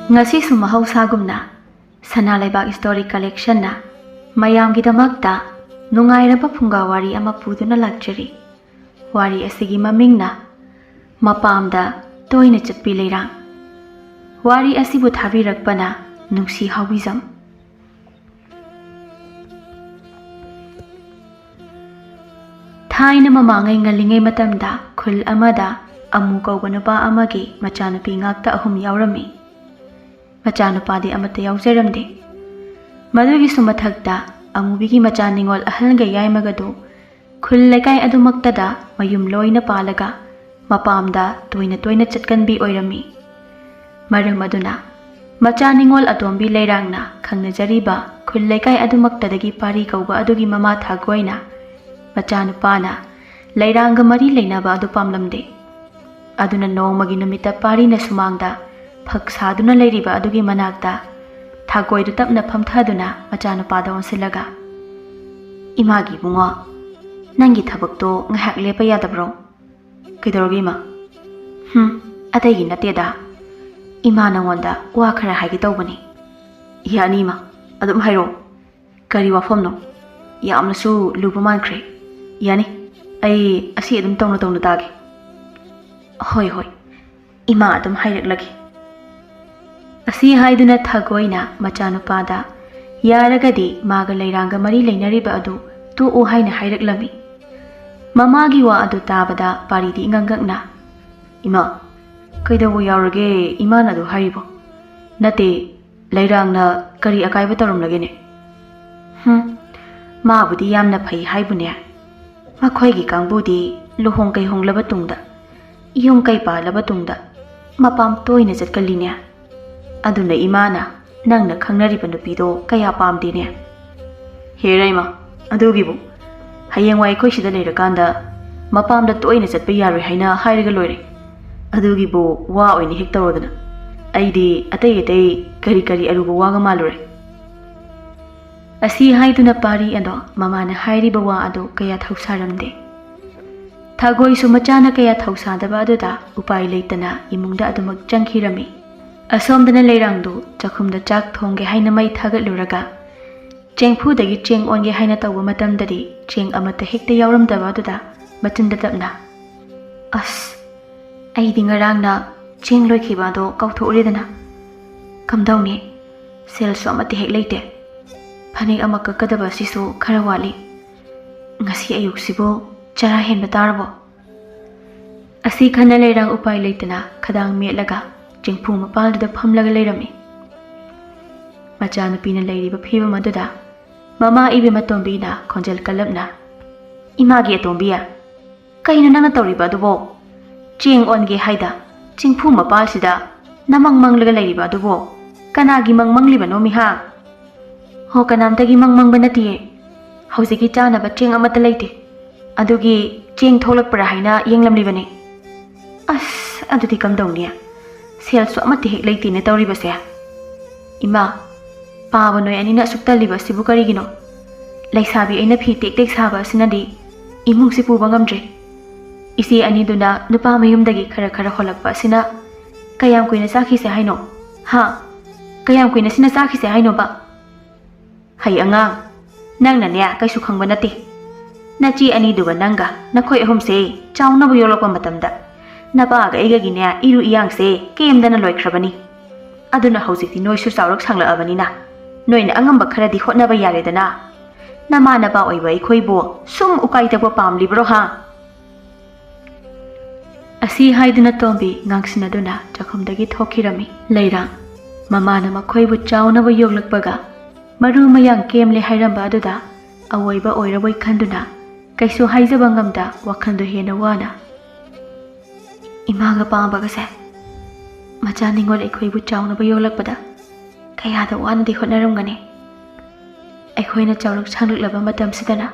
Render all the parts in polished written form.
Ngasisu mahaussagumna Sana Leibak Story Collection na mayamgidamakta nungairaba phungawari ama puduna lakjari. Wari asigi mamingna mapamda toina chatpi leirang. Wari asibu thabirakpana nungsi hawizam. Thaina mamangai ngalingai matamda khul amada amu kauba nupa amagi machanupi ngakta ahum yaurami. Machanupadi amata yaujaramde. Madugi sumathakta amubigi machaningol ahalga yaimagadu khul lekai adumaktada mayum loina palaga mapamda toina chatkanbi oirami. Maram aduna machaningol atombi leirangna khangnajariba khul lekai adumaktadagi pari kauba adugi mama thagoina machanupana leiranga mari leinaba adu pamlamde. Aduna nongmagi numita pari na sumangda Phaksaduna leiriba adugi manakta thagoidu tapna phamthaduna machanupada onsilaga imagi bungo nangi thabakto ngahak lepa yadabro kidorogi ma ategi nateda ima nangonda wa khara hagi tawbani yani ma adum hairo kari wafamno yamnasu lupa mankre yani ai asi adum tawna tagi hoi ima adum hairak Asi haiduna thagoina machanupada yaragadi maga leiranga mari leinariba adu tu o haina hairaklami. Mamagi wa adu tabada paridi ingangakna. Ima, kaidawo yaurage imana adu haribo. Nate leirangna kari akaiba taramlagene. Mabudi yamna phai haibune. Makhoigi kangbudi luhong kai honglaba tungda. Iyong kai palaba tungda. Mapam toina jatkaline. Aduna imana nangna khangnariba nupido kaya pamdine. He Raima, adugibu hayengwai khoi sida leirakanda mapamda toina chatpa yaroi haina hairaga loire. Adugibu wa oini hek tawrodana. Aidi atei kari aruba waga malure. Asi haiduna pari ando mamana hairiba wa adu kaya thausaramde. Thagoi su machana kaya thausadaba aduda upai leitana imungda adumak changkhirami. Asomdana leirangdu chakhumda chak thongge haina mai thagatluraga chengphu dagi cheng onge haina tawba matamdadi cheng amata hekta yauramdaba aduda machinda tapna as aidi ngarangna cheng loikhiba do kauthoredana kamdawni selso amati hek leite phanik ama kakadaba sisu khara wali ngasi ayuk sibo chara henba tarbo asi khana leirang upai leitana khadang metlaga Jengpu mapalda phamlaga leirami. Machanupina leiriba phiba maduda mama ibe matombina khonjel kalapna. Imagi atombiya kaino nangna tawriba adubo cheng onge haida jengpu mapal sida namang manglaga leiriba adubo kanagi mangmangliba no miha ho kanamtagi mangmangba natiye hauziki chanaba cheng amata leite adugi cheng tholakpara haina yenglamlibani as adudi kamdawniya Selso amati hek leitine tawribase. Ima, pawa noy anina suktaliba sibu karigino. Laisabi aina phi tek saba sinadi imung si puba ngamdre. Isi aniduna nupa mayumdagi khara holakpa sina kayam kuina sakhi se haino. Ha, kayam kuina sina sakhi se haino ba. Hai angang, nang na niya kay sukhangba nati. Nachi aniduga nanga nakoy ahum se chawna bu yolokwa matamda. Nabaga igagine iru iyangse kemdana loikrabani aduna hauzikti noisu sawrak sanglaabani noina angamba kharadi hotnaba yaredana nama naba oiba ikhoibo sum ukaitaba pamlibro ha asi haiduna tombi ngangsinaduna chakhumdagi thokirami leirang mamana makhoibu chawnaba yoglakpaga maru mayang kemle hairamba aduda awoiba oiraboi khanduna kaisu haijaba ngamda wakhandu hena wana Imaga pambaga se machaningol ekhoibu chawnaba yoglakpada kayada wanadi hotnaramgani ekhoina chawlak sanglaklaba matamsidana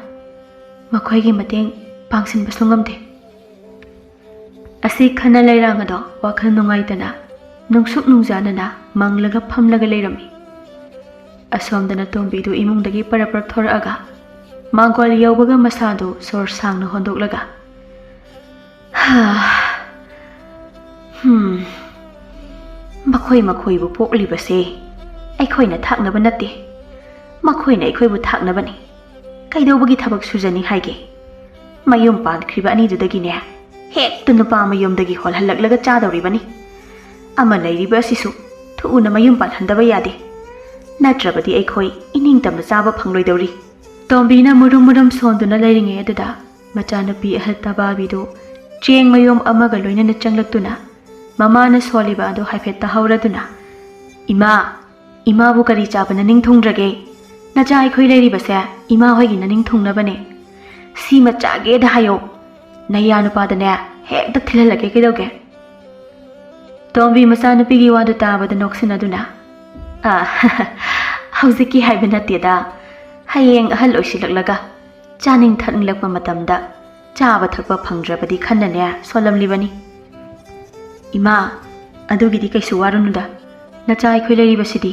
makhoigi mateng pangsinba sungamde asi khana leirangado wakhal nungaitana nungsuk nungjanana manglaga phamlaga leirami asomdana tombidu imungdagi paraprak thoraga mangol yawbaga masadu sor sangna hondoklaga ꯃꯈꯣꯏꯕꯨ ꯄꯣꯛꯂꯤꯕꯁꯦ ꯑꯩꯈꯣꯏꯅ ꯊꯥꯛꯅꯕ ꯅꯠꯇꯦ, ꯃꯈꯣꯏꯅ ꯑꯩꯈꯣꯏꯕꯨ ꯊꯥꯛꯅꯕꯅꯤ꯫ ꯀꯩꯗꯧꯕꯒꯤ ꯊꯕꯛ ꯁꯨꯖꯅꯤ ꯍꯥꯏꯒꯦ? ꯃꯌꯨꯝ ꯄꯥꯟꯈ꯭ꯔꯤꯕ ꯑꯅꯤꯗꯨꯗꯒꯤꯅꯦ ꯍꯦꯛꯇ ꯅꯨꯄꯥ ꯃꯌꯨꯝꯗꯒꯤ ꯍꯣꯜꯍꯜꯂꯛꯂꯒ ꯆꯥꯗꯧꯔꯤꯕꯅꯤ꯫ ꯑꯃ ꯂꯩꯔꯤꯕ ꯑꯁꯤꯁꯨ ꯊꯨꯅ ꯃꯌꯨꯝ ꯄꯥꯟꯍꯟꯗꯕ ꯌꯥꯗꯦ, ꯅꯠꯇ꯭ꯔꯕꯗꯤ ꯑꯩꯈꯣꯏ ꯏꯅꯤꯡꯇꯝꯅ ꯆꯥꯕ ꯐꯪꯂꯣꯏꯗꯧꯔꯤ꯫ ꯇꯣꯝꯕꯤꯅ ꯃꯨꯔꯨꯝ ꯁꯣꯟꯗꯨꯅ ꯂꯩꯔꯤꯉꯩ ꯑꯗꯨꯗ ꯃꯆꯥꯅꯨꯄꯤ ꯑꯍꯜ ꯇꯕꯥꯕꯤꯗꯨ ꯆꯦꯡ ꯃꯌꯣꯝ ꯑꯃꯒ ꯂꯣꯏꯅꯅ ꯆꯪꯂꯛꯇꯨꯅ ꯃꯃꯥꯅ ꯁꯣꯜꯂꯤꯕ ꯑꯗꯨ ꯍꯥꯏꯐꯦꯠ ꯇꯥꯍꯧꯔꯗꯨꯅ, ꯏꯃꯥꯕꯨ ꯀꯔꯤ ꯆꯥꯕ ꯅꯅꯤꯡ ꯊꯨꯡꯗ꯭ꯔꯒꯦ? ꯅꯆꯥ ꯑꯩꯈꯣꯏ ꯂꯩꯔꯤꯕꯁꯦ ꯏꯃꯥ ꯍꯣꯏꯒꯤ ꯅꯅꯤꯡ ꯊꯨꯡꯅꯕꯅꯦ꯫ ꯁꯤꯃ ꯆꯥꯒꯦꯗ ꯍꯥꯏꯌꯣ, ꯅꯌꯥ ꯅꯨꯄꯥꯗꯅꯦ ꯍꯦꯛꯇ ꯊꯤꯜꯍꯜꯂꯒꯦ ꯀꯩꯗꯧꯒꯦ? ꯇꯣꯝꯕꯤ ꯃꯆꯥꯅꯨꯄꯤꯒꯤ ꯋꯥꯗꯨ ꯇꯥꯕꯗ ꯅꯣꯛꯁꯤꯟꯅꯗꯨꯅ, ꯍꯧꯖꯤꯛꯀꯤ ꯍꯥꯏꯕ ꯅꯠꯇꯦꯗ, ꯍꯌꯦꯡ ꯑꯍꯜ ꯑꯣꯏꯁꯤꯜꯂꯛꯂꯒ ꯆꯥꯅꯤꯡ ꯊꯛꯅꯤꯡꯂꯛꯄ ꯃꯇꯝꯗ ꯆꯥꯕ ꯊꯛꯄ ꯐꯪꯗ꯭ꯔꯕꯗꯤ ꯈꯟꯅꯅꯦ ꯁꯣꯜꯂꯝꯂꯤꯕꯅꯤ꯫ ꯏꯃꯥ, ꯑꯗꯨꯒꯤꯗꯤ ꯀꯩꯁꯨ ꯋꯥꯔꯨꯅꯨꯗ, ꯅꯆꯥ ꯑꯩꯈꯣꯏ ꯂꯩꯔꯤꯕꯁꯤꯗꯤ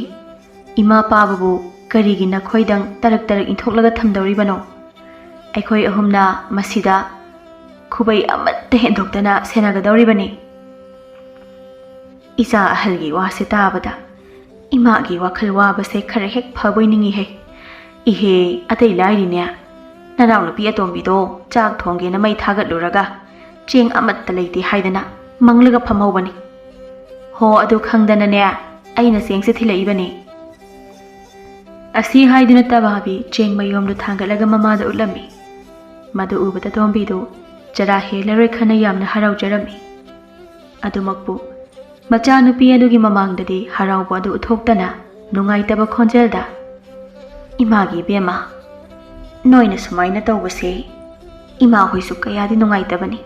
ꯏꯃꯥ ꯄꯥꯕꯕꯨ ꯀꯔꯤꯒꯤ ꯅꯈꯣꯏꯗꯪ ꯇꯔꯛ ꯏꯟꯊꯣꯛꯂꯒ ꯊꯝꯗꯧꯔꯤꯕꯅꯣ? ꯑꯩꯈꯣꯏ ꯑꯍꯨꯝꯅ ꯃꯁꯤꯗ ꯈꯨꯕꯩ ꯑꯃꯠꯇ ꯍꯦꯟꯗꯣꯛꯇꯅ ꯁꯦꯟꯅꯒꯗꯧꯔꯤꯕꯅꯤ꯫ ꯏꯆꯥ ꯑꯍꯜꯒꯤ ꯋꯥꯁꯦ ꯇꯥꯕꯗ ꯏꯃꯥꯒꯤ ꯋꯥꯈꯜ ꯋꯥꯕꯁꯦ ꯈꯔ ꯍꯦꯛ ꯐꯕꯣꯏ ꯅꯤꯡꯉꯤꯍꯦ꯫ ꯏꯍꯦ, ꯑꯇꯩ ꯂꯥꯏꯔꯤꯅꯦ, ꯅꯅꯥꯎꯅꯨꯄꯤ ꯑꯇꯣꯝꯕꯤꯗꯣ ꯆꯥꯛ ꯊꯣꯡꯒꯦꯅ ꯃꯩ ꯊꯥꯒꯠꯂꯨꯔꯒ ꯆꯦꯡ ꯑꯃꯠꯇ ꯂꯩꯇꯦ ꯍꯥꯏꯗꯅ ꯃꯪꯂꯒ ꯐꯝꯍꯧꯕꯅꯤ꯫ ꯍꯣ, ꯑꯗꯨ ꯈꯪꯗꯅꯅꯦ ꯑꯩꯅ ꯆꯦꯡꯁꯦ ꯊꯤꯜꯂꯛꯏꯕꯅꯤ꯫ ꯑꯁꯤ ꯍꯥꯏꯗꯨꯅ ꯇꯕꯥꯕꯤ ꯆꯦꯡ ꯃꯌꯣꯝꯗꯨ ꯊꯥꯡꯒꯠꯂꯒ ꯃꯃꯥꯗ ꯎꯠꯂꯝꯃꯤ꯫ ꯃꯗꯨ ꯎꯕꯗ ꯇꯣꯝꯕꯤꯗꯨ ꯆꯔꯥ ꯍꯦꯜꯂꯔꯣꯏ ꯈꯟꯅ ꯌꯥꯝꯅ ꯍꯔꯥꯎꯖꯔꯝꯃꯤ꯫ ꯑꯗꯨꯃꯛꯄꯨ ꯃꯆꯥꯅꯨꯄꯤ ꯑꯗꯨꯒꯤ ꯃꯃꯥꯡꯗꯗꯤ ꯍꯔꯥꯎꯕ ꯑꯗꯨ ꯎꯠꯊꯣꯛꯇꯅ ꯅꯨꯡꯉꯥꯏꯇꯕ ꯈꯣꯟꯖꯦꯜꯗ, ꯏꯃꯥꯒꯤ ꯏꯕꯦꯝꯃ, ꯅꯣꯏꯅ ꯁꯨꯃꯥꯏꯅ ꯇꯧꯕꯁꯦ ꯏꯃꯥ ꯍꯣꯏꯁꯨ ꯀꯌꯥꯗꯤ ꯅꯨꯡꯉꯥꯏꯇꯕꯅꯤ꯫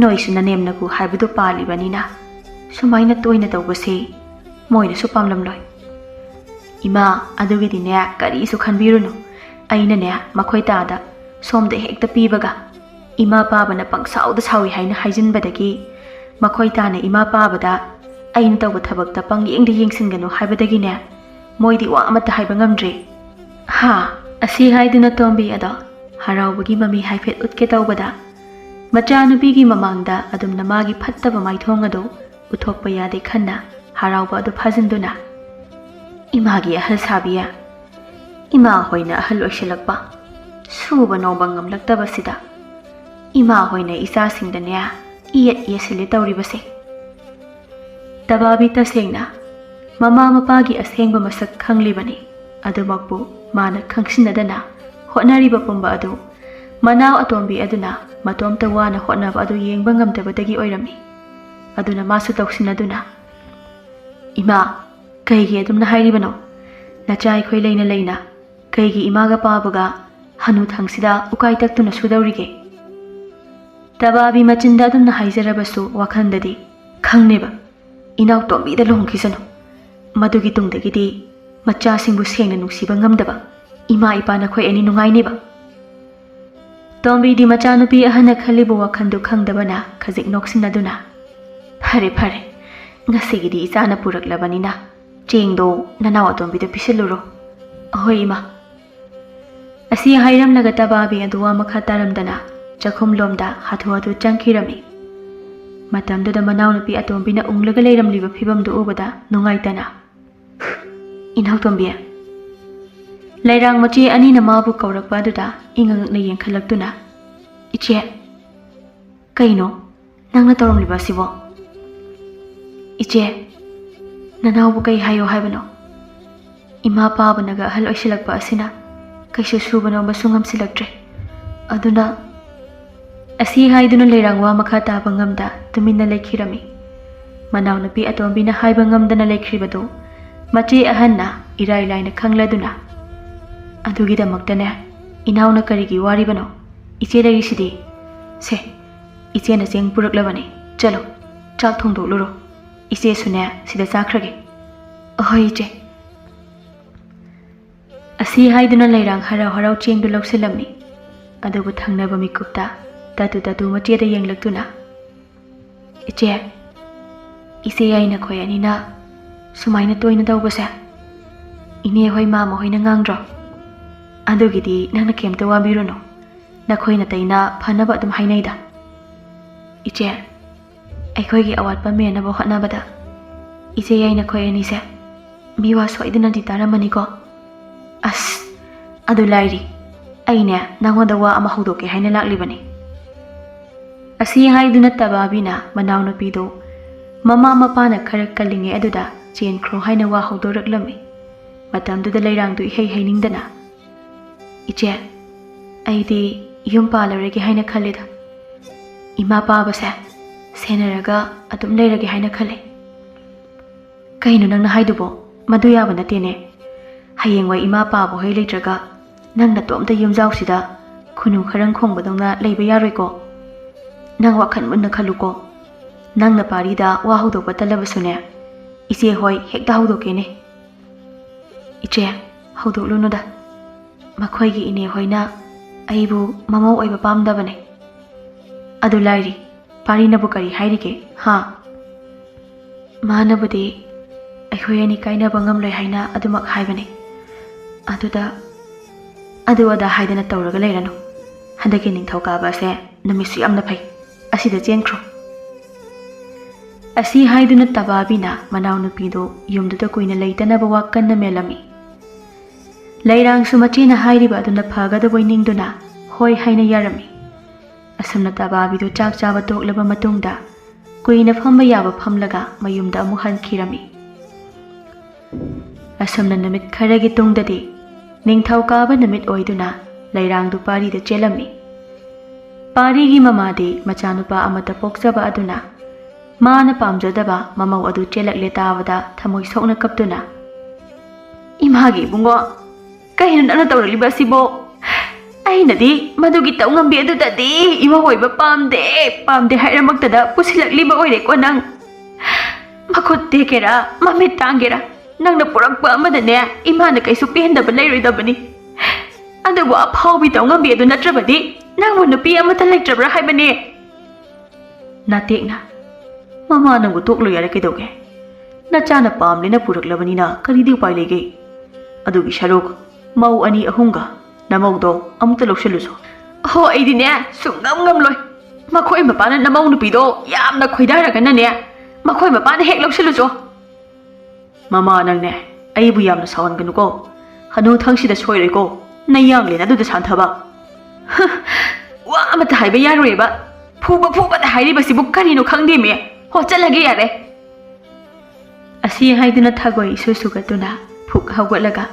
ꯅꯣꯏꯁꯨ ꯅꯅꯦꯝꯅꯕꯨ ꯍꯥꯏꯕꯗꯨ ꯄꯥꯜꯂꯤꯕꯅꯤꯅ ꯁꯨꯃꯥꯏꯅ ꯇꯣꯏꯅ ꯇꯧꯕꯁꯦ ꯃꯣꯏꯅꯁꯨ ꯄꯥꯝꯂꯝꯂꯣꯏ꯫ ꯏꯃꯥ, ꯑꯗꯨꯒꯤꯗꯤꯅꯦ ꯀꯔꯤꯁꯨ ꯈꯟꯕꯤꯔꯨꯅꯨ, ꯑꯩꯅꯅꯦ ꯃꯈꯣꯏ ꯇꯥꯗ ꯁꯣꯝꯗ ꯍꯦꯛꯇ ꯄꯤꯕꯒ ꯏꯃꯥ ꯄꯥꯕꯅ ꯄꯪꯁꯥꯎꯗ ꯁꯥꯎꯏ ꯍꯥꯏꯅ ꯍꯥꯏꯖꯤꯟꯕꯗꯒꯤ ꯃꯈꯣꯏ ꯇꯥꯅ ꯏꯃꯥ ꯄꯥꯕꯗ ꯑꯩꯅ ꯇꯧꯕ ꯊꯕꯛꯇ ꯄꯪꯌꯦꯡꯗ ꯌꯦꯡꯁꯤꯟꯒꯅꯨ ꯍꯥꯏꯕꯗꯒꯤꯅꯦ ꯃꯣꯏꯗꯤ ꯋꯥ ꯑꯃꯠꯇ ꯍꯥꯏꯕ ꯉꯝꯗ꯭ꯔꯦ꯫ ꯑꯁꯤ ꯍꯥꯏꯗꯨꯅ ꯇꯣꯝꯕꯤ ꯑꯗꯣ ꯍꯔꯥꯎꯕꯒꯤ ꯃꯃꯤ ꯍꯥꯏꯐꯦꯠ ꯎꯠꯀꯦ ꯇꯧꯕꯗ ꯃꯆꯥꯅꯨꯄꯤꯒꯤ ꯃꯃꯥꯡꯗ ꯑꯗꯨꯝꯅ ꯃꯥꯒꯤ ꯐꯠꯇꯕ ꯃꯥꯏꯊꯣꯡ ꯑꯗꯨ ꯎꯠꯊꯣꯛꯄ ꯌꯥꯗꯦ ꯈꯟꯅ ꯍꯔꯥꯎꯕ ꯑꯗꯨ ꯐꯥꯖꯤꯟꯗꯨꯅ, ꯏꯃꯥꯒꯤ ꯑꯍꯜ ꯁꯥꯕꯤꯌꯦ, ꯏꯃꯥ ꯍꯣꯏꯅ ꯑꯍꯜ ꯑꯣꯏꯁꯤꯜꯂꯛꯄ, ꯁꯨꯕ ꯅꯣꯝꯕ ꯉꯝꯂꯛꯇꯕꯁꯤꯗ ꯏꯃꯥ ꯍꯣꯏꯅ ꯏꯆꯥꯁꯤꯡꯗꯅꯦ ꯌꯦꯠꯁꯤꯜꯂꯦ ꯇꯧꯔꯤꯕꯁꯦ꯫ ꯇꯕꯥꯕꯤ ꯇꯁꯦꯡꯅ ꯃꯃꯥ ꯃꯄꯥꯒꯤ ꯑꯁꯦꯡꯕ ꯃꯁꯛ ꯈꯪꯂꯤꯕꯅꯤ꯫ ꯑꯗꯨꯃꯛꯄꯨ ꯃꯥꯅ ꯈꯪꯁꯤꯟꯅꯗꯅ ꯍꯣꯠꯅꯔꯤꯕ ꯄꯨꯝꯕ ꯑꯗꯨ ꯃꯅꯥꯎ ꯑꯇꯣꯝꯕꯤ ꯑꯗꯨꯅ ꯃꯇꯣꯝꯇ ꯋꯥꯅ ꯍꯣꯠꯅꯕ ꯑꯗꯨ ꯌꯦꯡꯕ ꯉꯝꯗꯕꯗꯒꯤ ꯑꯣꯏꯔꯝꯃꯤ꯫ ꯑꯗꯨꯅ ꯃꯥꯁꯨ ꯇꯧꯁꯤꯟꯅꯗꯨꯅ, ꯏꯃꯥ, ꯀꯩꯒꯤ ꯑꯗꯨꯝꯅ ꯍꯥꯏꯔꯤꯕꯅꯣ? ꯅꯆꯥ ꯑꯩꯈꯣꯏ ꯂꯩꯅ ꯀꯩꯒꯤ ꯏꯃꯥꯒ ꯄꯥꯕꯒ ꯍꯅꯨꯊꯪꯁꯤꯗ ꯎꯀꯥꯏ ꯇꯛꯇꯨꯅ ꯁꯨꯗꯧꯔꯤꯒꯦ? ꯇꯕꯥꯕꯤ ꯃꯆꯤꯟꯗ ꯑꯗꯨꯝꯅ ꯍꯥꯏꯖꯔꯕꯁꯨ ꯋꯥꯈꯜꯗꯗꯤ, ꯈꯪꯅꯦꯕ, ꯏꯅꯥꯎꯇꯣꯝꯕꯤꯗ ꯂꯨꯍꯣꯡꯈꯤꯁꯅꯨ, ꯃꯗꯨꯒꯤ ꯇꯨꯡꯗꯒꯤꯗꯤ ꯃꯆꯥꯁꯤꯡꯕꯨ ꯁꯦꯡꯅ ꯅꯨꯡꯁꯤꯕ ꯉꯝꯗꯕ ꯏꯃꯥ ꯏꯄꯥ ꯅꯈꯣꯏ ꯑꯅꯤ ꯅꯨꯡꯉꯥꯏꯅꯦꯕ꯫ ꯇꯣꯝꯕꯤꯗꯤ ꯃꯆꯥꯅꯨꯄꯤ ꯑꯍꯟꯅ ꯈꯜꯂꯤꯕ ꯋꯥꯈꯜꯗꯨ ꯈꯪꯗꯕꯅ ꯈꯖꯤꯛ ꯅꯣꯛꯁꯤꯟꯅꯗꯨꯅ, ꯐꯔꯦ, ꯉꯁꯤꯒꯤꯗꯤ ꯏꯆꯥꯅ ꯄꯨꯔꯛꯂꯕꯅꯤꯅ ꯆꯦꯡꯗꯣ ꯅꯅꯥꯎ ꯑꯇꯣꯝꯕꯤꯗ ꯄꯤꯁꯤꯜꯂꯨꯔꯣ꯫ ꯑꯍꯣꯏ ꯏꯃꯥ꯫ ꯑꯁꯤ ꯍꯥꯏꯔꯝꯂꯒ ꯇꯕꯥꯕꯤ ꯑꯗꯨ ꯋꯥ ꯃꯈꯥ ꯇꯥꯔꯝꯗꯅ ꯆꯥꯛꯈꯨꯝꯂꯣꯝꯗ ꯍꯥꯊꯨ ꯆꯪꯈꯤꯔꯝꯃꯤ꯫ ꯃꯇꯝꯗꯨꯗ ꯃꯅꯥꯎꯅꯨꯄꯤ ꯑꯇꯣꯝꯕꯤꯅ ꯎꯪꯂꯒ ꯂꯩꯔꯝꯂꯤꯕ ꯐꯤꯕꯝꯗꯨ ꯎꯕꯗ ꯅꯨꯡꯉꯥꯏꯇꯅ, ꯏꯅꯥꯎꯇꯣꯝꯕꯤ, ꯂꯩꯔꯥꯡ ꯃꯆꯦ ꯑꯅꯤꯅ ꯃꯥꯕꯨ ꯀꯧꯔꯛꯄ ꯑꯗꯨꯗ ꯏꯉꯛꯅ ꯌꯦꯡꯈꯠꯂꯛꯇꯨꯅ, ꯏꯆꯦ, ꯀꯩꯅꯣ ꯅꯪꯅ ꯇꯧꯔꯝꯂꯤꯕ ꯑꯁꯤꯕꯣ? ꯏꯆꯦ, ꯅꯅꯥꯎꯕꯨ ꯀꯩ ꯍꯥꯏꯌꯣ ꯍꯥꯏꯕꯅꯣ? ꯏꯃꯥ ꯄꯥꯕꯅꯒ ꯑꯍꯜ ꯑꯣꯏꯁꯤꯜꯂꯛꯄ ꯑꯁꯤꯅ ꯀꯩꯁꯨ ꯁꯨꯕ ꯅꯣꯝꯕꯁꯨ ꯉꯝꯁꯤꯜꯂꯛꯇ꯭ꯔꯦ, ꯑꯗꯨꯅ ꯑꯁꯤ ꯍꯥꯏꯗꯨꯅ ꯂꯩꯔꯥꯡ ꯋꯥ ꯃꯈꯥ ꯇꯥꯕ ꯉꯝꯗ ꯇꯨꯃꯤꯟꯅ ꯂꯩꯈꯤꯔꯝꯃꯤ꯫ ꯃꯅꯥꯎꯅꯨꯄꯤ ꯑꯇꯣꯝꯕꯤꯅ ꯍꯥꯏꯕ ꯉꯝꯗꯅ ꯂꯩꯈ꯭ꯔꯤꯕꯗꯨ ꯃꯆꯦ ꯑꯍꯟꯅ ꯏꯔꯥꯏ ꯂꯥꯏꯅ ꯈꯪꯂꯗꯨꯅ, ꯑꯗꯨꯒꯤꯗꯃꯛꯇꯅꯦ ꯏꯅꯥꯎꯅ ꯀꯔꯤꯒꯤ ꯋꯥꯔꯤꯕꯅꯣ? ꯏꯆꯦ ꯂꯩꯔꯤꯁꯤꯗꯤ, ꯁꯦ, ꯏꯆꯦꯅ ꯆꯦꯡ ꯄꯨꯔꯛꯂꯕꯅꯤ, ꯆꯠꯂꯣ ꯆꯥꯛ ꯊꯣꯡꯗꯣꯛꯂꯨꯔꯣ, ꯏꯆꯦꯁꯨꯅꯦ ꯁꯤꯗ ꯆꯥꯈ꯭ꯔꯒꯦ꯫ ꯑꯍꯣꯏ ꯏꯆꯦ꯫ ꯑꯁꯤ ꯍꯥꯏꯗꯨꯅ ꯂꯩꯔꯥꯡ ꯍꯔꯥꯎ ꯆꯦꯡꯗꯨ ꯂꯧꯁꯤꯜꯂꯝꯃꯤ꯫ ꯑꯗꯨꯕꯨ ꯊꯪꯅꯕ ꯃꯤꯀꯨꯞꯇ ꯇꯇꯨ ꯃꯆꯦꯗ ꯌꯦꯡꯂꯛꯇꯨꯅ, ꯏꯆꯦ ꯌꯥꯏ ꯅꯈꯣꯏ ꯑꯅꯤꯅ ꯁꯨꯃꯥꯏꯅ ꯇꯣꯏꯅ ꯇꯧꯕꯁꯦ ꯏꯅꯦ ꯍꯣꯏ ꯃꯥꯃ ꯍꯣꯏꯅ ꯉꯥꯡꯗ꯭ꯔꯣ? ꯑꯗꯨꯒꯤꯗꯤ ꯅꯪꯅ ꯀꯩꯝꯇ ꯋꯥꯕꯤꯔꯨꯅꯨ, ꯅꯈꯣꯏ ꯅꯇꯩꯅ ꯐꯅꯕ ꯑꯗꯨꯝ ꯍꯥꯏꯅꯩꯗ꯫ ꯏꯆꯦ, ꯑꯩꯈꯣꯏꯒꯤ ꯑꯋꯥꯠꯄ ꯃꯦꯟꯅꯕ ꯍꯣꯠꯅꯕꯗ Iche yai na khoi ani se miwa soidina di taramani ko as adu lairi aine nangoda wa ama hodoke haina laklibani asi haiduna tababina manaw na pido mama mapana khara kalinge aduda chen khro haina wa hodoraklami matamduda leirang du hei hainingdana iche aidi yum palarege haina khalida ima pabase senaraga adum leirage haina khale kaino nangna haidubo madu yaba natene hayengwai ima pabo hei leitraga nangna tomta yumjau sida khunu kharang khongbadongna leiba yaroiko nang wakhan munna khaluko nangna parida wa hodokba talabasune ise hoi hekta hodokene iche hodoklunoda makhoigi ine hoina aibu mamau oiba pamdabane adu lairi parinabu kari hairige ha manabudi akhoi kainaba ngamloi haina adumak haibane aduda haidana tawraga leiranu handaki ningthaukaaba se numisu yamna phai asida chenkro asi haiduna tababina manaw nupido yumduda kuina leitanaba wakanna melami leirang sumachina hairiba aduna phagada boiningduna hoi haina yarami asumna tababido chak chaba toklaba matungda kuina phamba yaba phamlaga mayumda amu hankhirami asumna namit kharagi tungdadi ningthaukaaba namit oiduna leirangdu parida chelami parigi mamadi machanupa amata pokjaba aduna mana pamjadaba mamau adu chelakle tabada thamoi sokna kaptuna imagi bungo kaino nana tawraliba sibo ainadi madugi tawngambi adudadi ima hoiba pamde hairamaktada pusilakliba oire ko nang makot tekera mamit tangera nangna purakpa amadane imana kaisu pehendaba leiroidabani adubu aphaubi tawngambi adu natrabadi nangmu nupi amata leitrabra haibane natekna mama nangbu toklo yare kaidoge nachana pamlena puraklabanina karidi upai lege adugi sharuk mau ani ahunga namaudo amukta lawshaluso ho aidine sungam ngamloi makhoi mapana namau nupido yamna khoidaraga nane makhoi mapana hek lawshaluso mama nangne aibu yamna sawanganuko hanu thangsida soireiko nayangle aduda santhaba wa amata haiba yaroeba fuba da hairiba sibu karino khangde me ho chalage yare asi haiduna thagoi susugatuna phuk hawgalaga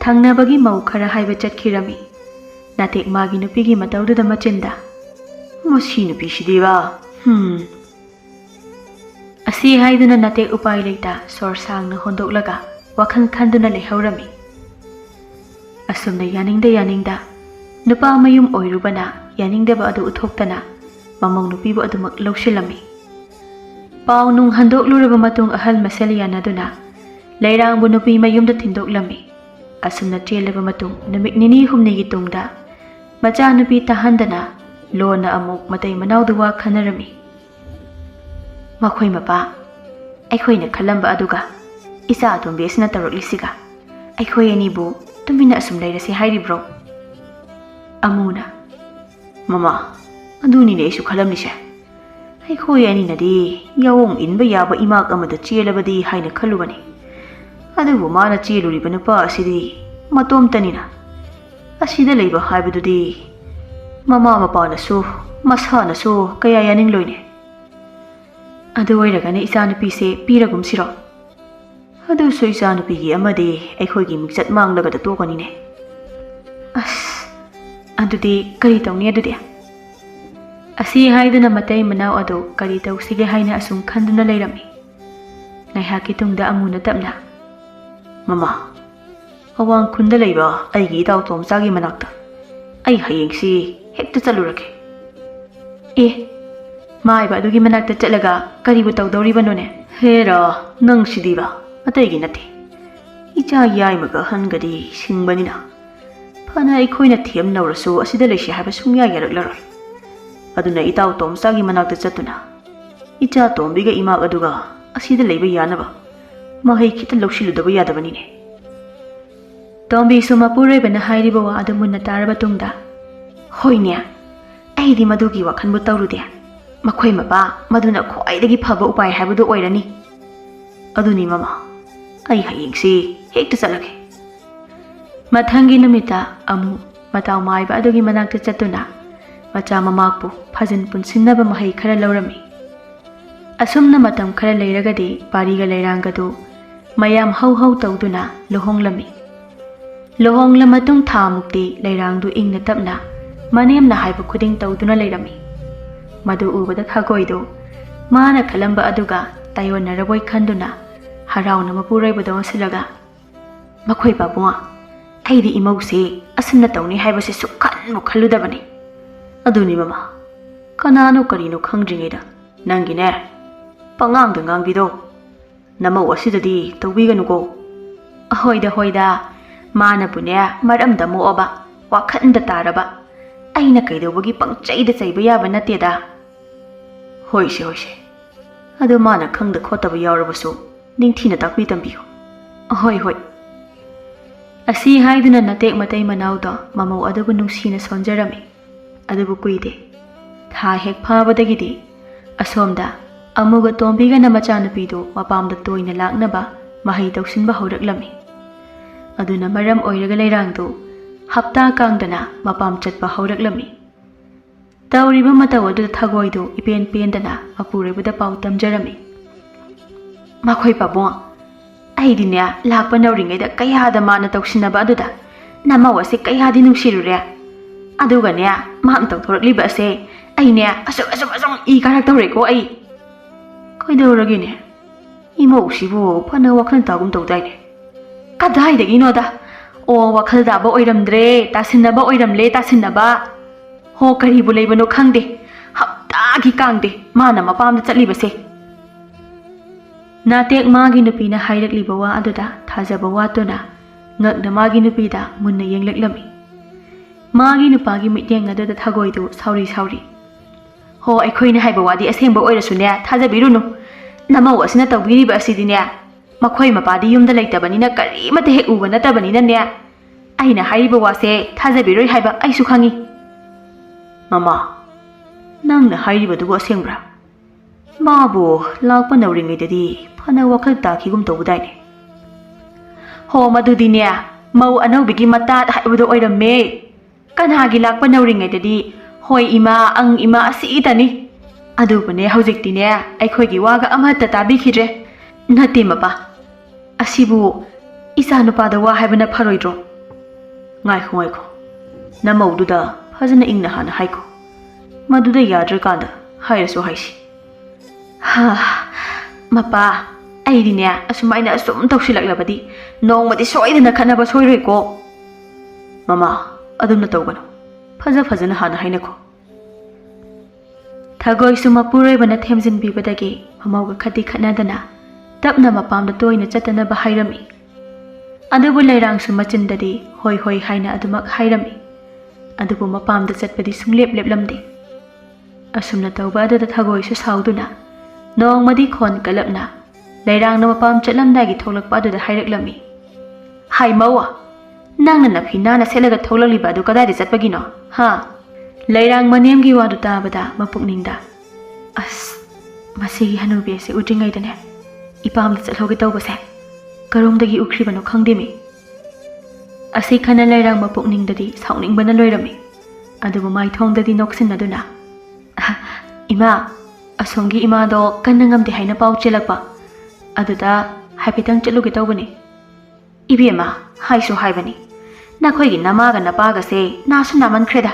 thangnabagi mau khara haiba chatkhirami natek magi nupigi matawduda machinda mosi nupi sidiba asi haiduna natek upai leita sor sangna hondoklaga wakhan khanduna lehaurami asumna yaningda nupa mayum oirubana yaningdeba adu uthoktana mamong nupibu adumak lawshilami paw nung handokluraba matung ahal masel yanaduna leirangbu nupi mayumda thindoklami asumna chelaba matung namik nini humnigi tungda macha nupi tahandana lona amuk matai manawdu wa khanarami makhoi mapa aikhoina khalamba aduga isa atombesina tawraklisiga aikhoi anibu tumina asum leirasi hairibro amuna mama aduni ne isu khalamnise aikhoi ani nadi yawong inba yaba imak amada chelabadi haina khalubani adubu mana cheluriba nupa asidi matomtanina asida leiba haibadudi mama mapanasu masanasu kaya yaning loine adu oiragane isa nupi se piragumsiro adu so isa nupi gi amade aikhoi gi mikchat manglaga da tokanine as adudi kari tawni adudi asi haiduna matai manaw adu kari tawsige haina asum khanduna leirami ngaihaki tungda amuna tapna mama awang khunda leiba aigi daw tomsagi manakta ai hayengsi hekta chalurake maiba adugi manakta chalaga karibu tawdoribanone hera nang sidiba ataigi nati icha yaimaga hangadi singbanina phana aikhoina thiam nawrasu asida leisi haba sungya yaraklaroi aduna itaw tomsagi manakta chatuna icha tombiga imak aduga asida leiba yanaba mahai khita lawshiludaba yadabanine tombi suma purebana hairiba wa adamunna taraba tungda hoine aidi madugi wakhanbu tawrude makhoi mapa maduna khoidagi phaba upai haibadu oirani ꯑꯗꯨꯅꯤ ꯃꯃꯥ ꯑꯩ ꯍꯌꯦꯡꯁꯤ ꯍꯦꯛꯇ ꯆꯠꯂꯒꯦ ꯃꯊꯪꯒꯤ ꯅꯨꯃꯤꯠꯇ ꯑꯃꯨꯛ ꯃꯇꯥꯎ ꯃꯥꯏꯕ ꯑꯗꯨꯒꯤ ꯃꯅꯥꯛꯇ ꯆꯠꯇꯨꯅ ꯃꯆꯥ ꯃꯃꯥꯛꯄꯨ ꯐꯖꯟ ꯄꯨꯟꯁꯤꯟꯅꯕ ꯃꯍꯩ ꯈꯔ ꯂꯧꯔꯝꯃꯤ ꯑꯁꯨꯝꯅ ꯃꯇꯝ ꯈꯔ ꯂꯩꯔꯒꯗꯤ ꯄꯥꯔꯤꯒ ꯂꯩꯔꯥꯡꯒꯗꯨ ꯃꯌꯥꯝ ꯍꯧ ꯍꯧ ꯇꯧꯗꯨꯅ ꯂꯨꯍꯣꯡꯂꯝꯃꯤ ꯂꯨꯍꯣꯡꯂ ꯃꯇꯨꯡ ꯊꯥꯃꯨꯛꯇꯤ ꯂꯩꯔꯥꯡꯗꯨ ꯏꯪꯅ ꯇꯞꯅ ꯃꯅꯦꯝꯅ ꯍꯥꯏꯕ ꯈꯨꯗꯤꯡ ꯇꯧꯗꯨꯅ ꯂꯩꯔꯝꯃꯤ ꯃꯗꯨ ꯎꯕꯗ ꯊꯒꯣꯏꯗꯨ ꯃꯥꯅ ꯈꯜꯂꯝꯕ ꯑꯗꯨꯒ ꯇꯥꯏꯌꯣꯟꯅꯔꯕꯣꯏ ꯈꯟꯗꯨꯅ ꯍꯔꯥꯎꯅ ꯃꯄꯨꯔꯣꯏꯕꯗ ꯑꯣꯟꯁꯤꯜꯂꯒ ꯃꯈꯣꯏ ꯄꯥꯕꯨꯡ ꯑꯩꯗꯤ ꯏꯃꯧꯁꯦ ꯑꯁꯨꯝꯅ ꯇꯧꯅꯤ ꯍꯥꯏꯕꯁꯤ ꯁꯨꯛꯈꯟꯕꯨ ꯈꯜꯂꯨꯗꯕꯅꯤ ꯑꯗꯨꯅꯤ ꯃꯃꯥ ꯀꯅꯥꯅꯣ ꯀꯔꯤꯅꯣ ꯈꯪꯗ꯭ꯔꯤꯉꯩꯗ ꯅꯪꯒꯤꯅꯦ ꯄꯉꯥꯡꯗ ꯉꯥꯡꯕꯤꯗꯣ ꯅꯃꯧ ꯑꯁꯤꯗꯗꯤ ꯇꯧꯕꯤꯒꯅꯨꯀꯣ ꯍꯣꯏꯗ ꯃꯥꯅꯕꯨꯅꯦ ꯃꯔꯝꯗ ꯃꯣꯛꯑꯕ ꯋꯥꯈꯟꯗ ꯇꯥꯔꯕ ꯑꯩꯅ ꯀꯩꯗꯧꯕꯒꯤ ꯄꯪꯆꯩꯗ ꯆꯩꯕ ꯌꯥꯕ ꯅꯠꯇꯦꯗ ꯍꯣꯏꯁꯦ ꯑꯗꯨ ꯃꯥꯅ ꯈꯪꯗ ꯈꯣꯠꯇꯕ ꯌꯥꯎꯔꯕꯁꯨ ꯅꯤꯡꯊꯤꯅ ꯇꯥꯛꯄꯤ ꯇꯝꯕꯤꯌꯨ ꯍꯣꯏ ꯑꯁꯤ ꯍꯥꯏꯗꯨꯅ ꯅꯇꯦꯛ ꯃꯇꯩ ꯃꯅꯥꯎꯗꯣ ꯃꯃꯧ ꯑꯗꯨꯕꯨ ꯅꯨꯡꯁꯤꯅ ꯁꯣꯟꯖꯔꯝꯃꯤ ꯑꯗꯨꯕꯨ ꯀꯨꯏꯗꯦ ꯊꯥ ꯍꯦꯛ ꯐꯥꯕꯗꯒꯤꯗꯤ ꯑꯁꯣꯝꯗ ꯑꯃꯨꯒ ꯇꯣꯝꯕꯤꯒꯅ ꯃꯆꯥꯅꯨꯄꯤꯗꯨ ꯃꯄꯥꯝꯗ ꯇꯣꯏꯅ ꯂꯥꯛꯅꯕ ꯃꯍꯩ ꯇꯧꯁꯤꯟꯕ ꯍꯧꯔꯛꯂꯝꯃꯤ ꯑꯗꯨꯅ ꯃꯔꯝ ꯑꯣꯏꯔꯒ ꯂꯩꯔꯥꯡꯗꯨ ꯍꯞꯇꯥ ꯀꯥꯡꯗꯅ ꯃꯄꯥꯝ ꯆꯠꯄ ꯍꯧꯔꯛꯂꯝꯃꯤ ꯇꯧꯔꯤꯕ ꯃꯇꯧ ꯑꯗꯨꯗ ꯊꯒꯣꯏꯗꯨ ꯏꯄꯦꯟ ꯄꯦꯟꯗꯅ ꯃꯄꯨꯔꯣꯏꯕꯗ ꯄꯥꯎ ꯇꯝꯖꯔꯝꯃꯤ ꯃꯈꯣꯏ ꯄꯥꯕꯨꯡ ꯑꯩꯗꯤꯅꯦ ꯂꯥꯛꯄ ꯅꯧꯔꯤꯉꯩꯗ ꯀꯌꯥꯗ ꯃꯥꯅ ꯇꯧꯁꯤꯟꯅꯕ ꯑꯗꯨꯗ ꯅꯃꯧ ꯑꯁꯤ ꯀꯌꯥꯗꯤ ꯅꯨꯡꯁꯤꯔꯨꯔꯦ ꯑꯗꯨꯒꯅꯦ ꯃꯥꯅ ꯇꯧꯊꯣꯔꯛꯂꯤꯕ ꯑꯁꯦ ꯑꯩꯅꯦ ꯑꯁꯨꯝ ꯏ ꯀꯥꯔꯛꯇꯧꯔꯦꯀꯣ ꯑꯩ ꯀꯩꯗꯧꯔꯒꯦꯅꯦ ꯏꯃꯧꯁꯤꯕꯨ ꯐꯅ ꯋꯥꯈꯜ ꯇꯥꯒꯨꯝ ꯇꯧꯗꯥꯏꯅꯦ ꯀꯗꯥꯏꯗꯒꯤꯅꯣꯗ ꯑꯣ ꯋꯥꯈꯜ ꯇꯥꯕ ꯑꯣꯏꯔꯝꯗ꯭ꯔꯦ ꯇꯥꯁꯤꯟꯅꯕ ꯑꯣꯏꯔꯝꯂꯦ ꯇꯥꯁꯤꯟꯅꯕ ꯍꯣ ꯀꯔꯤꯕꯨ ꯂꯩꯕꯅꯣ ꯈꯪꯗꯦ ꯍꯞꯇꯥꯒꯤ ꯀꯥꯡꯗꯦ ꯃꯥꯅ ꯃꯄꯥꯝꯗ ꯆꯠꯂꯤꯕꯁꯦ ꯅꯥꯇꯦꯛ ꯃꯥꯒꯤ ꯅꯨꯄꯤꯅ ꯍꯥꯏꯔꯛꯂꯤꯕ ꯋꯥ ꯑꯗꯨꯗ ꯊꯥꯖꯕ ꯋꯥꯠꯇꯨꯅ ꯉꯛꯅ ꯃꯥꯒꯤ ꯅꯨꯄꯤꯗ ꯃꯨꯟꯅ ꯌꯦꯡꯂꯛꯂꯝꯃꯤ ꯃꯥꯒꯤ ꯅꯨꯄꯥꯒꯤ ꯃꯤꯠꯌꯦꯡ ꯑꯗꯨꯗ ꯊꯒꯣꯏꯗꯨ ꯁꯥꯎꯔꯤ ꯍꯣ ꯑꯩꯈꯣꯏꯅ ꯍꯥꯏꯕ ꯋꯥꯗꯤ ꯑꯁꯦꯡꯕ ꯑꯣꯏꯔꯁꯨꯅꯦ ꯊꯥꯖꯕꯤꯔꯨꯅꯨ ꯅꯃꯧ ꯑꯁꯤꯅ ꯇꯧꯕꯤꯔꯤꯕ ꯑꯁꯤꯗꯤꯅꯦ ꯃꯈꯣꯏ ꯃꯄꯥꯗꯤ ꯌꯨꯝꯗ ꯂꯩꯇꯕꯅꯤನ ꯀꯔꯤꯃꯠꯇ ꯍꯦꯛ ꯎꯕ ꯅꯠꯇꯕꯅꯤꯅꯅꯦ ꯑꯩꯅ ꯍꯥꯏꯔꯤꯕ ꯋꯥꯁꯦ ꯊꯥꯖꯕꯤꯔꯣꯏ ꯍꯥꯏꯕ ꯑꯩꯁꯨ ꯈꯪꯉꯤ ꯃꯃꯥ ꯅꯪꯅ ꯍꯥꯏꯔꯤꯕꯗꯨꯕꯨ ꯑꯁꯦꯡꯕ꯭ꯔꯥ ꯃꯥꯕꯨ ꯂꯥꯛꯄ ꯅꯧꯔꯤꯉꯩꯗꯗꯤ ꯐꯅ ꯋꯥꯈꯜ ꯇꯥꯈꯤꯒꯨꯝ ꯇꯧꯕꯗꯥꯏꯅꯦ ꯍꯣ ꯃꯗꯨꯗꯤꯅꯦ ꯃꯧ ꯑꯅꯧꯕꯤꯒꯤ ꯃꯇꯥꯠ ꯍꯥꯏꯕꯗꯣ ꯑꯣꯏꯔꯝꯃꯦ ꯀꯅꯥꯒꯤ ꯂꯥꯛꯄ ꯅꯧꯔꯤꯉꯩꯗꯗꯤ ꯍꯣꯏ ꯏꯃꯥ ꯑꯪ ꯏꯃꯥ ꯑꯁꯤꯇꯅꯤ ꯑꯗꯨꯕꯨꯅꯦ ꯍꯧꯖꯤꯛꯇꯤꯅꯦ ꯑꯩꯈꯣꯏꯒꯤ ꯋꯥꯒ ꯑꯃꯠꯇ ꯇꯥꯕꯤꯈꯤꯗ꯭ꯔꯦ ꯅꯠꯇꯦ ꯃꯄꯥ ꯑꯁꯤꯕꯨ ꯏꯆꯥ ꯅꯨꯄꯥꯗ ꯋꯥ ꯍꯥꯏꯕꯅ ꯐꯔꯣꯏꯗ꯭ꯔꯣ ꯉꯥꯏꯈꯣ ꯅꯃꯧꯗꯨꯗ ꯐꯖꯅ ꯏꯪꯅ ꯍꯥꯟꯅ ꯍꯥꯏꯈꯣ ꯃꯗꯨꯗ ꯌꯥꯗ꯭ꯔꯀꯥꯟꯗ ꯍꯥꯏꯔꯁꯨ ꯍꯥꯏꯁꯤ ꯃꯄꯥ ꯑꯩꯗꯤꯅꯦ ꯑꯁꯨꯃꯥꯏꯅ ꯑꯁꯨꯝ ꯇꯧꯁꯤꯜꯂꯛꯂꯕꯗꯤ ꯅꯣꯡꯃꯗꯤ ꯁꯣꯏꯗꯅ ꯈꯠꯅꯕ ꯁꯣꯏꯔꯣꯏꯀꯣ ꯃꯃꯥ ꯑꯗꯨꯝꯅ ꯇꯧꯒꯅꯨ ꯐꯖꯅ ꯍꯥꯟꯅ ꯍꯥꯏꯅꯈꯣ ꯊꯒꯣꯏꯁꯨ ꯃꯄꯨꯔꯣꯏꯕꯅ ꯊꯦꯝꯖꯤꯟꯕꯤꯕꯗꯒꯤ ꯃꯃꯧꯒ ꯈꯠꯇꯤ ꯈꯠꯅꯗꯅ ꯇꯞꯅ ꯃꯄꯥꯝꯗ ꯇꯣꯏꯅ ꯆꯠꯇꯅꯕ ꯍꯥꯏꯔꯝꯃꯤ ꯑꯗꯨꯕꯨ ꯂꯩꯔꯥꯡꯁꯨ ꯃꯆꯤꯟꯗꯗꯤ ꯍꯣꯏ ꯍꯥꯏꯅ ꯑꯗꯨꯃꯛ ꯍꯥꯏꯔꯝꯃꯤ ꯑꯗꯨꯕꯨ ꯃꯄꯥꯝꯗ ꯆꯠꯄꯗꯤ ꯁꯨꯡꯂꯦꯞ ꯂꯦꯞꯂꯝꯗꯦ ꯑꯁꯨꯝꯅ ꯇꯧꯕ ꯑꯗꯨꯗ ꯊꯒꯣꯏꯁꯨ ꯁꯥꯎꯗꯨꯅ ꯅꯣꯡꯃꯗꯤ ꯈꯣꯟ ꯀꯜꯂꯞꯅ ꯂꯩꯔꯥꯡꯅ ꯃꯄꯥꯝ ꯆꯠꯂꯝꯗꯥꯏꯒꯤ ꯊꯣꯛꯂꯛꯄ ꯑꯗꯨꯗ ꯍꯥꯏꯔꯛꯂꯝꯃꯤ ꯍꯥꯏ ꯃꯧ ꯅꯪꯅ ꯅꯐꯤ ꯅꯥꯟꯅ ꯁꯦꯠꯂꯒ ꯊꯣꯛꯂꯛꯂꯤꯕ ꯑꯗꯨ ꯀꯗꯥꯏꯗ ꯆꯠꯄꯒꯤꯅꯣ ꯂꯩꯔꯥꯡ ꯃꯅꯦꯝꯒꯤ ꯋꯥꯗꯨ ꯇꯥꯕꯗ ꯃꯄꯨꯛꯅꯤꯡꯗ ꯑꯁ ꯃꯁꯤꯒꯤ ꯍꯅꯨꯕꯤ ꯑꯁꯤ ꯎꯗ꯭ꯔꯤꯉꯩꯗꯅꯦ ꯏꯄꯥꯝꯗ ꯆꯠꯍꯧꯒꯦ ꯇꯧꯕꯁꯦ ꯀꯔꯣꯝꯗꯒꯤ ꯎꯈ꯭ꯔꯤꯕꯅꯣ ꯈꯪꯗꯦꯃꯤ ꯑꯁꯤ ꯈꯟꯅ ꯂꯩꯔꯥꯡ ꯃꯄꯨꯛꯅꯤꯡꯗꯗꯤ ꯁꯥꯎꯅꯤꯡꯕꯅ ꯂꯣꯏꯔꯝꯃꯤ ꯑꯗꯨꯕꯨ ꯃꯥꯏꯊꯣꯡꯗꯗꯤ ꯅꯣꯛꯁꯤꯟꯅꯗꯨꯅ ꯏꯃꯥ ꯑꯁꯣꯝꯒꯤ ꯏꯃꯥꯗꯣ ꯀꯟꯅ ꯉꯝꯗꯦ ꯍꯥꯏꯅ ꯄꯥꯎ ꯆꯦꯜꯂꯛꯄ ꯑꯗꯨꯗ ꯍꯥꯏꯐꯦꯠꯇꯪ ꯆꯠꯂꯨꯒꯦ ꯇꯧꯕꯅꯤ ꯏꯕꯦꯝꯃ ꯍꯥꯏꯁꯨ ꯍꯥꯏꯕꯅꯤ ꯅꯈꯣꯏꯒꯤ ꯅꯃꯥꯒ ꯅꯄꯥꯒꯁꯦ ꯅꯥꯁꯨ ꯅꯥꯃꯟꯈ꯭ꯔꯦꯗ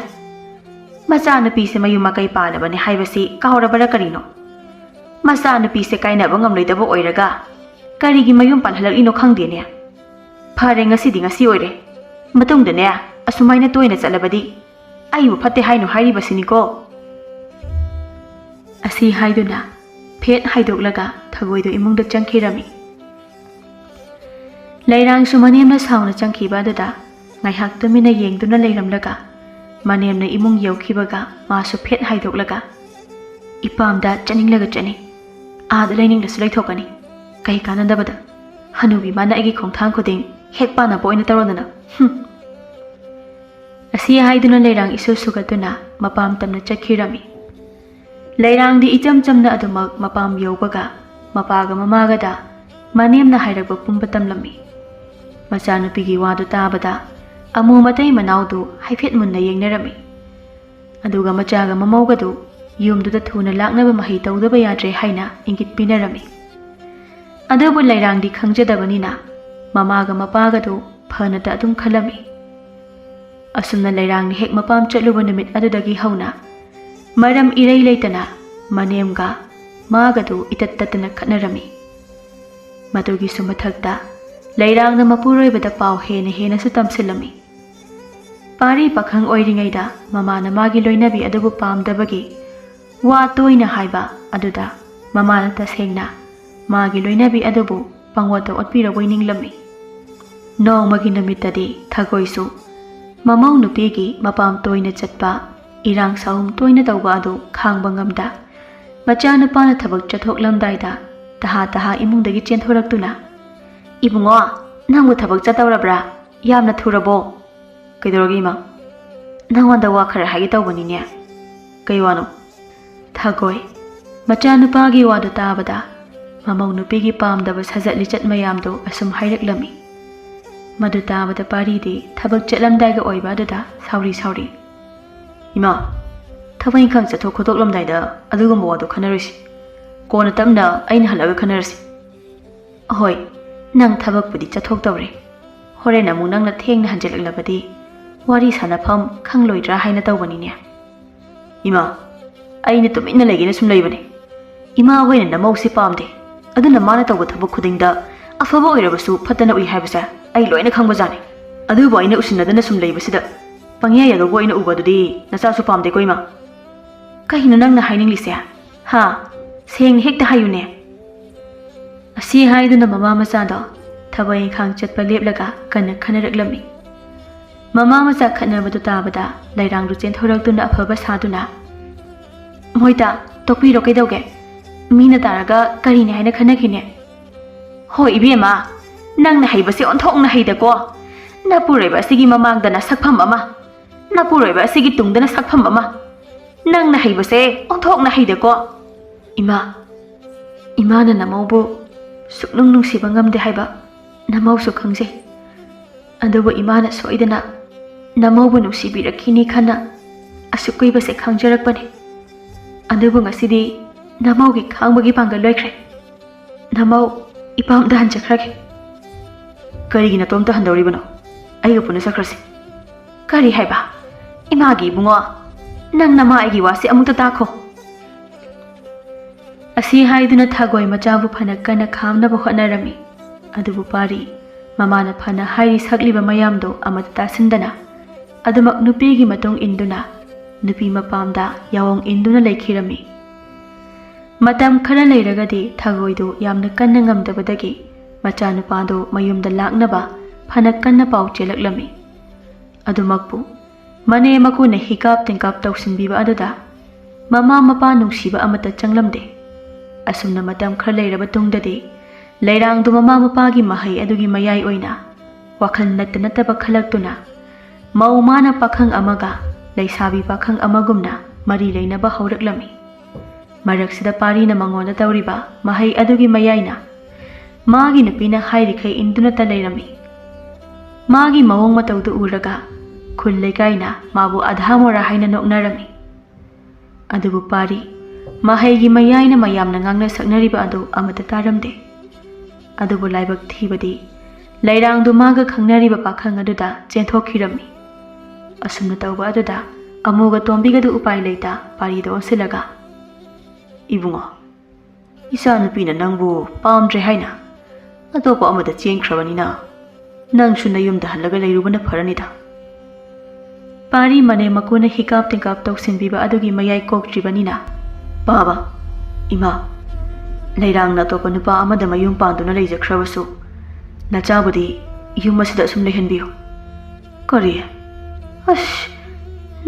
ꯃꯆꯥꯅꯨꯄꯤꯁꯦ ꯃꯌꯨꯝ ꯃꯀꯩ ꯄꯥꯜꯂꯕꯅꯤ ꯍꯥꯏꯕꯁꯤ ꯀꯥꯎꯔꯕꯔꯥ ꯀꯔꯤꯅꯣ ꯃꯆꯥꯅꯨꯄꯤꯁꯦ ꯀꯥꯏꯅꯕ ꯉꯝꯂꯣꯏꯗꯕ ꯑꯣꯏꯔꯒ ꯀꯔꯤꯒꯤ ꯃꯌꯨꯝ ꯄꯥꯜꯍꯜꯂꯛꯂꯤꯅꯣ ꯈꯪꯗꯦꯅꯦ ꯐꯔꯦ ꯉꯁꯤꯗꯤ ꯉꯁꯤ ꯑꯣꯏꯔꯦ ꯃꯇꯨꯡꯗꯅꯦ ꯑꯁꯨꯃꯥꯏꯅ ꯇꯣꯏꯅ ꯆꯠꯂꯕꯗꯤ ꯑꯩꯕꯨ ꯐꯠꯇꯦ ꯍꯥꯏꯅꯣ ꯍꯥꯏꯔꯤꯕꯁꯤꯅꯤꯀꯣ ꯑꯁꯤ ꯍꯥꯏꯗꯨꯅ ꯐꯦꯠ ꯍꯥꯏꯗꯣꯛꯂꯒ ꯊꯒꯣꯏꯗꯨ ꯏꯃꯨꯡꯗ ꯆꯪꯈꯤꯔꯝꯃꯤ ꯂꯩꯔꯥꯡꯁꯨ ꯃꯅꯦꯝꯅ ꯁꯥꯎꯅ ꯆꯪꯈꯤꯕ ꯑꯗꯨꯗ ꯉꯥꯏꯍꯥꯛ ꯇꯨꯃꯤꯟꯅ ꯌꯦꯡꯗꯨꯅ ꯂꯩꯔꯝꯂꯒ ꯃꯅꯦꯝꯅ ꯏꯃꯨꯡ ꯌꯧꯈꯤꯕꯒ ꯃꯥꯁꯨ ꯐꯦꯠ ꯍꯥꯏꯗꯣꯛꯂꯒ ꯏꯄꯥꯝꯗ ꯆꯠꯅꯤꯡꯂꯒ ꯆꯠꯅꯤ ꯑꯥꯗ ꯂꯩꯅꯤꯡꯂꯁꯨ ꯂꯩꯊꯣꯛꯀꯅꯤ ꯀꯩ ꯀꯥꯟꯅꯗꯕꯗ ꯍꯅꯨꯕꯤ ꯃꯥꯅ ꯑꯩꯒꯤ ꯈꯣꯡꯊꯥꯡ ꯈꯨꯗꯤꯡ ꯍꯦꯛ ꯄꯥꯟꯅꯕ ꯑꯣꯏꯅ ꯇꯧꯔꯗꯅ ꯑꯁꯤ ꯍꯥꯏꯗꯨꯅ ꯂꯩꯔꯥꯡ ꯏꯁꯨ ꯁꯨꯒꯠꯇꯨꯅ ꯃꯄꯥꯝ ꯇꯝꯅ ꯆꯠꯈꯤꯔꯝꯃꯤ ꯂꯩꯔꯥꯡꯗꯤ ꯏꯆꯝ ꯆꯝꯅ ꯑꯗꯨꯃꯛ ꯃꯄꯥꯝ ꯌꯧꯕꯒ ꯃꯄꯥꯒ ꯃꯃꯥꯒꯗ manemna hairagba pumba tamlami. Machanupigi wadu tabada amu matai manaudu haifet munna yengnarami. Aduga machaga mamaugadu yumduda thuna laknaba mahi tawdaba yadre haina ingit pinarami. Adubu lairangdi khangjadabanina mamaga mapagadu phanata adum khalami. Asumna lairangni hek mapam chatluba numit adudagi hauna maram irai leitana manemga magadu itattatana khatnarami. Madugi sumathakta lairangna mapuroibada pau hena su tamsilami. Pari pakhang oiringaida mamana magi loinabi adubu pamdabagi wa toina haiba aduda mamana tasengna magi loinabi adubu pangwata otpiraboi ninglami. Nongmagi namitadi thagoisu mamau nupigi mapam toina chatpa irang saum toina tawba adu khangba ngamda machanupana thabak chathoklamdaida taha imungdagi chenthoraktuna ibungo nangbu thabak chatawrabra yamna thurabo kaidorogi ma nangwanda wa khara hagi tawbanine kai wano thagoi machanupagi wadu tabada mamau nupigi pamdaba sajatli chat mayamdo asum haireklami. Madu tabada paridi thabak chatlamdaiga oiba aduda sauri ima thabai khang chathok khotoklamdaida adugumba wadu khanarisi kona tamna aina halaga khanarisi ahoi nang thabak pudi chathok tawre hore namu nangna thengna hanjelaklabadi wari sanafam khangloidra haina tawbanine ima aina tuminna legina sum leibane ima hoina namausi pamde aduna mana tawba thabak khudingda afaba oirabasu phatana ui haibasa ai loina khangbajani adubu aina usinadana sum leibasida pangya yagago aina ubadudi nacha su pamde koima kahina nangna haininglise ha seng hekta hayune asi haiduna mama machado thabai khang chatpa leplaga kana khanaraklami. Mama macha khanabadu tabada lairangru chenthoraktuna afaba saduna moita tokpiro kaidauge mina taraga karine haina khanakhine hoi ibema nangna haibase onthokna haidako napureiba sigi mamangdana sakpham ama napureiba sigi tungdana sakpham ama nangna haibase onthokna haidako imana namaubu suknung nungsiba ngamde haiba namausu khangje adubu imana soidana namaubu nungsibirakini khana asukuibase khangjarakpane adubu ngasidi namaugi khangbagi pangal loikre namau ipamda hanjakrage karigi na tomta handoribano aiga puna sakrasi kari haiba imagi bungo nang nama aigi wasi amuta takho asi haiduna thagoi machabu phana kana khamna bo honarami adubu pari mamana phana hairi sakliba mayamdo amata tasindana adumak nupigi matung induna nupi mapamda yawong induna laikhirami. Matam khara leiragadi thagoidu yamna kanna ngamdabadagi machanupado mayumda laknaba phana kanna pau chelaklami. Adumakpu mane makuna hikap tingkap tawsinbiba aduda mama mapa nungsiba amata changlamde. Asumna matam khara leiraba tungdadi lairangdu mama mapagi mahai adugi mayai oina wakhal nattanataba khalaktuna maumana pakhang amaga laisabi pakhang amagumna mari leinaba hauraklami. Maraksida pari na mangonda tawriba mahai adugi mayaina magi nupina hairikai induna talairami. Magi mawong matawdu uraga khulleikaina mabu adhamora haina noknarami. Adubu pari mahaigi mayaina mayamna ngangna saknariba adu amata taramde. Adubu laibak thibadi lairangdu maga khangnariba pakhang aduda chenthokirami. Asumna tawba aduda amuga tombigadu upai leita parido onsilaga ibungo isa nupina nangbu pamdre haina atopa amada chengkhrabanina nangsu nayumda halaga leirubana pharanida. Pari mane makuna hikap tingkap tawsinbiba adugi mayai koktribanina baba ima leirangna topa nupa amada mayum panduna leijakhrabasu nachabudi yum asida sum lehenbiyo kari ash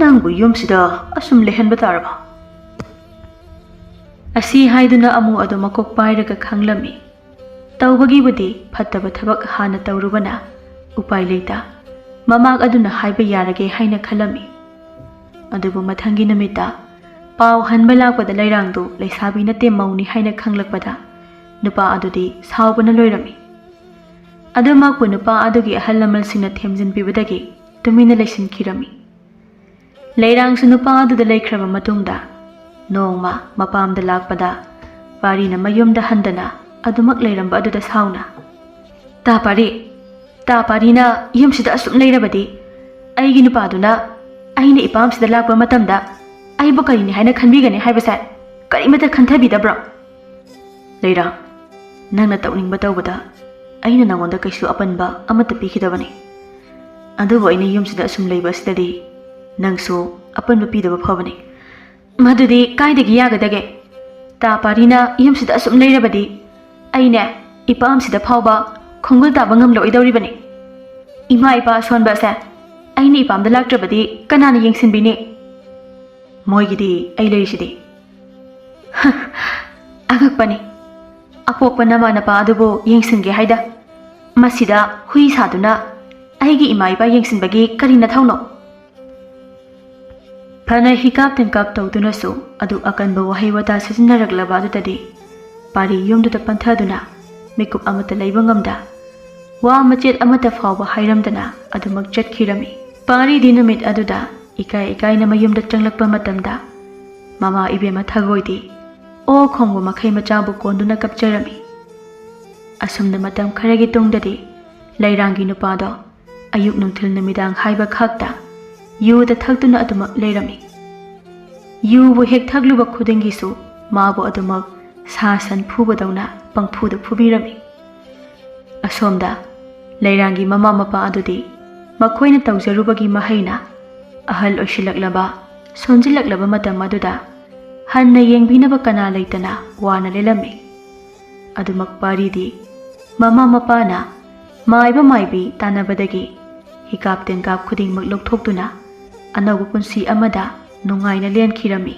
nangbu yum sida asum lehenba taraba. Asi haiduna amu adu makok pairaga khanglami tawbagibudi phattaba thabak hana tawrubana upai leita mamak aduna haiba yarage haina khalami. Adubu mathangi namita paw hanba lakpada lairangdu leisabi nate mauni haina khanglakpada nupa adudi saubana loirami. Adumakpu nupa adugi ahal lamalsingna themjinpibadagi tumina leisinkhirami. Leirangsu nupa aduda leikraba matungda nongma mapamda lakpada parina mayumda handana adumak leiramba aduda sauna. Ta parina yumsida asum leirabadi aigi nupaduna aina ipamsida lakpa matamda aibu karini haina khanbigani haibasa karimata khanthabidabra. Leirang nangna tawningba tawbada aina nangonda kaisu apanba amata pikidabani. Adubu aina yumsida asum leiba asidadi nangsu apanba pidaba phabani. Madudi kaidagi yagadage. Ta parina yumsida asum leirabadi aina ipamsida phawba khongul taba ngamloidawribani. Ima ipa sonba sa aina ipamda laktrabadi kanana yengsinbini. Moigidi ai leirisidi. Agakpani. Apokpa nama napa adubu yengsinge haida. Masida hui saduna aigi ima ipa yengsinbagi karina thauno. Phana hikap tenkap tawdunasu adu akanba wahai wata sisinaraglaba adutadi pari yumduda panthaduna mikup amata leiba ngamda wa machet amata fawba hairamdana adumak chatkirami. Pari dinamit aduda ikai na mayumda changlakpa matamda mama ibema thagoidi o khongbu makhai machabu konduna kapjarami. Asumna matam kharagi tungdadi leirangi nupado ayuk nungthil namidang haiba khakta yuda thagtuna adumak leirami. Yubu hek thagluba khudingisu mabu adumak sasan phubadawna pangphuda phubirami. Asomda leirangi mama mapa adudi makhoina tawjarubagi mahaina ahal oishilaklaba sonjilaklaba matam aduda hanna yengbinaba kana leitana wana lelami. Adumak paridi mama mapana maiba maibi tanabadagi hikap tenkap khudingmak lokthokduna anauba punsi amada nungaina lenkhirami.